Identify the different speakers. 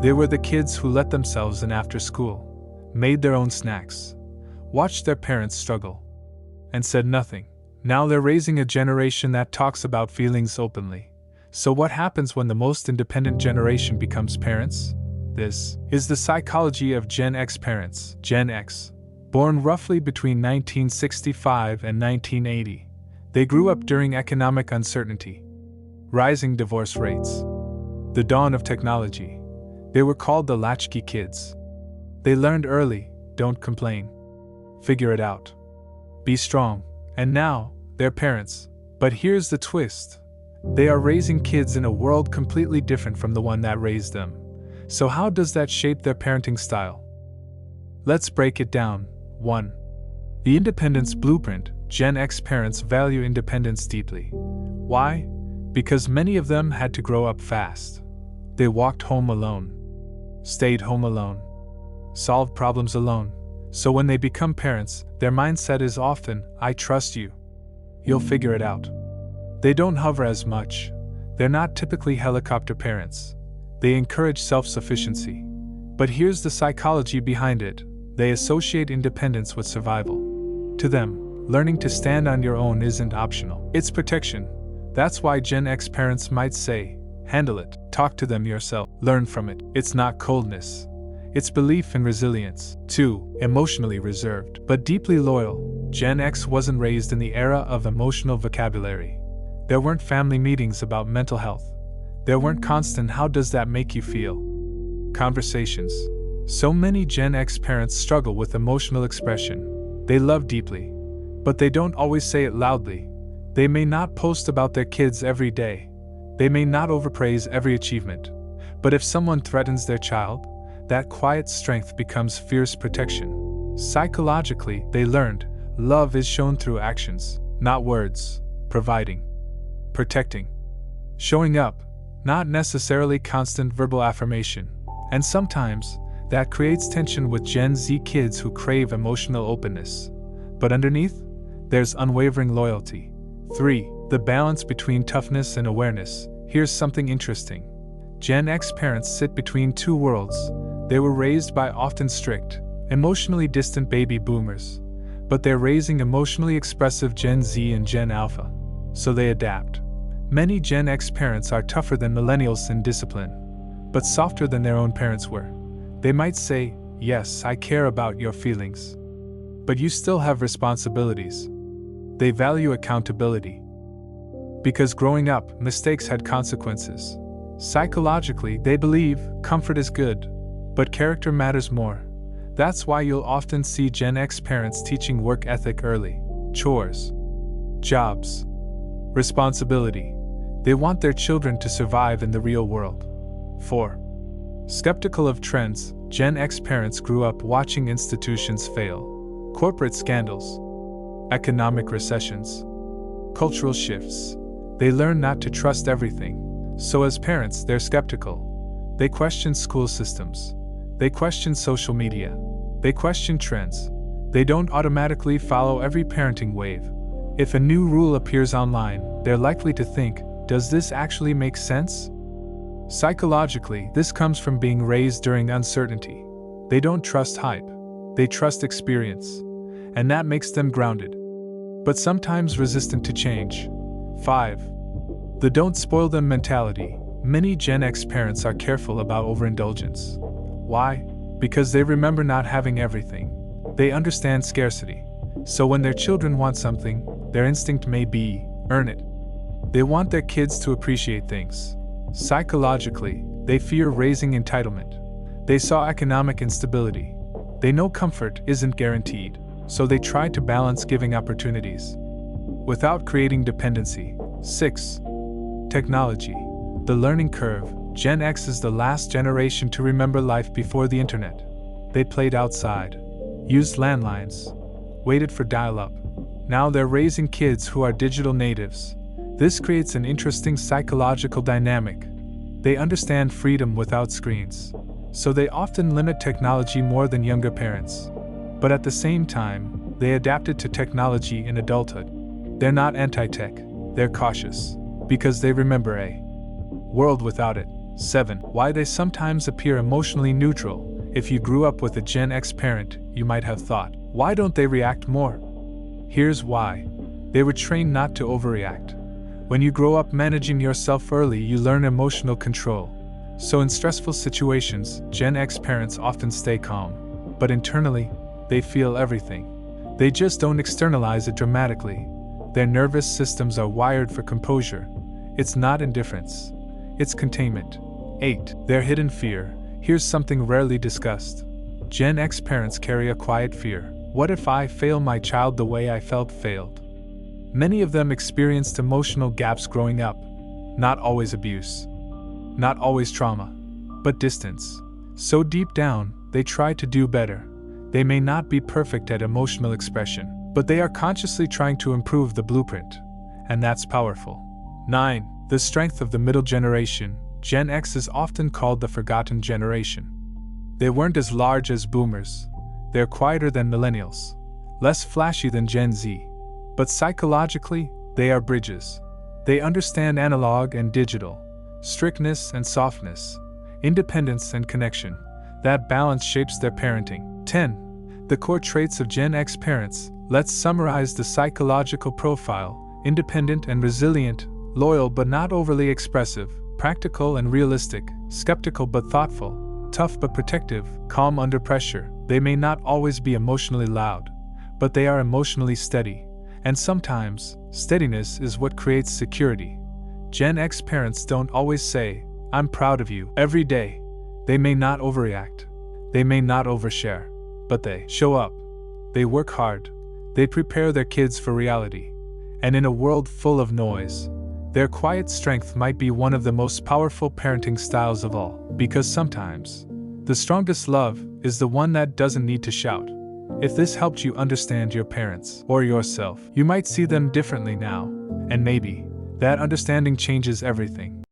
Speaker 1: They were the kids who let themselves in after school, made their own snacks, watched their parents struggle, and said nothing. Now they're raising a generation that talks about feelings openly. So what happens when the most independent generation becomes parents? This is the psychology of Gen X parents. Gen X, born roughly between 1965 and 1980, they grew up during economic uncertainty, rising divorce rates, the dawn of technology. They were called the latchkey kids. They learned early, don't complain. Figure it out. Be strong. And now, they're parents. But here's the twist. They are raising kids in a world completely different from the one that raised them. So how does that shape their parenting style? Let's break it down. 1. The independence blueprint. Gen X parents value independence deeply. Why? Because many of them had to grow up fast. They walked home alone, stayed home alone, solved problems alone. So when they become parents, their mindset is often, I trust you. You'll figure it out. They don't hover as much. They're not typically helicopter parents. They encourage self-sufficiency. But here's the psychology behind it. They associate independence with survival. To them, learning to stand on your own isn't optional. It's protection. That's why Gen X parents might say, handle it, talk to them yourself, learn from it. It's not coldness. It's belief in resilience. 2. Emotionally reserved, but deeply loyal. Gen X wasn't raised in the era of emotional vocabulary. There weren't family meetings about mental health. There weren't constant how does that make you feel conversations. So many Gen X parents struggle with emotional expression. They love deeply, but they don't always say it loudly. They may not post about their kids every day. They may not overpraise every achievement. But if someone threatens their child, that quiet strength becomes fierce protection. Psychologically, they learned, love is shown through actions, not words. Providing, protecting, showing up, not necessarily constant verbal affirmation. And sometimes, that creates tension with Gen Z kids who crave emotional openness. But underneath, there's unwavering loyalty. 3. The balance between toughness and awareness. Here's something interesting. Gen X parents sit between two worlds. They were raised by often strict, emotionally distant baby boomers, but they're raising emotionally expressive Gen Z and Gen Alpha. So they adapt. Many Gen X parents are tougher than millennials in discipline, but softer than their own parents were. They might say, yes, I care about your feelings, but you still have responsibilities. They value accountability. Because growing up, mistakes had consequences. Psychologically, they believe comfort is good, but character matters more. That's why you'll often see Gen X parents teaching work ethic early. Chores, jobs, responsibility. They want their children to survive in the real world. 4. Skeptical of trends, Gen X parents grew up watching institutions fail. Corporate scandals, economic recessions, cultural shifts. They learn not to trust everything. So as parents, they're skeptical. They question school systems. They question social media. They question trends. They don't automatically follow every parenting wave. If a new rule appears online, they're likely to think, does this actually make sense? Psychologically, this comes from being raised during uncertainty. They don't trust hype. They trust experience. And that makes them grounded, but sometimes resistant to change. 5. The don't spoil them mentality. Many Gen X parents are careful about overindulgence. Why? Because they remember not having everything. They understand scarcity. So when their children want something, their instinct may be, earn it. They want their kids to appreciate things. Psychologically, they fear raising entitlement. They saw economic instability. They know comfort isn't guaranteed, so they try to balance giving opportunities without creating dependency. 6. Technology. The learning curve. Gen X is the last generation to remember life before the internet. They played outside, used landlines, waited for dial-up. Now they're raising kids who are digital natives. This creates an interesting psychological dynamic. They understand freedom without screens, so they often limit technology more than younger parents. But at the same time, they adapted to technology in adulthood. They're not anti-tech, they're cautious, because they remember a world without it 7. Why they sometimes appear emotionally neutral. If you grew up with a Gen X parent, you might have thought, why don't they react more? Here's why. They were trained not to overreact. When you grow up managing yourself early, you learn emotional control. So in stressful situations, Gen X parents often stay calm. But internally, they feel everything. They just don't externalize it dramatically. Their nervous systems are wired for composure. It's not indifference. It's containment. 8. Their hidden fear. Here's something rarely discussed. Gen X parents carry a quiet fear. What if I fail my child the way I felt failed? Many of them experienced emotional gaps growing up. Not always abuse. Not always trauma. But distance. So deep down, they try to do better. They may not be perfect at emotional expression, but they are consciously trying to improve the blueprint. And that's powerful. 9. The strength of the middle generation. Gen X is often called the forgotten generation. They weren't as large as boomers. They're quieter than millennials. Less flashy than Gen Z. But psychologically, they are bridges. They understand analog and digital, strictness and softness, independence and connection. That balance shapes their parenting. 10. The core traits of Gen X parents. Let's summarize the psychological profile: independent and resilient, loyal but not overly expressive, practical and realistic, skeptical but thoughtful, tough but protective, calm under pressure. They may not always be emotionally loud, but they are emotionally steady. And sometimes, steadiness is what creates security. Gen X parents don't always say, "I'm proud of you," every day. They may not overreact. They may not overshare. But they show up. They work hard. They prepare their kids for reality. And in a world full of noise, their quiet strength might be one of the most powerful parenting styles of all. Because sometimes, the strongest love is the one that doesn't need to shout. If this helped you understand your parents or yourself, you might see them differently now. And maybe, that understanding changes everything.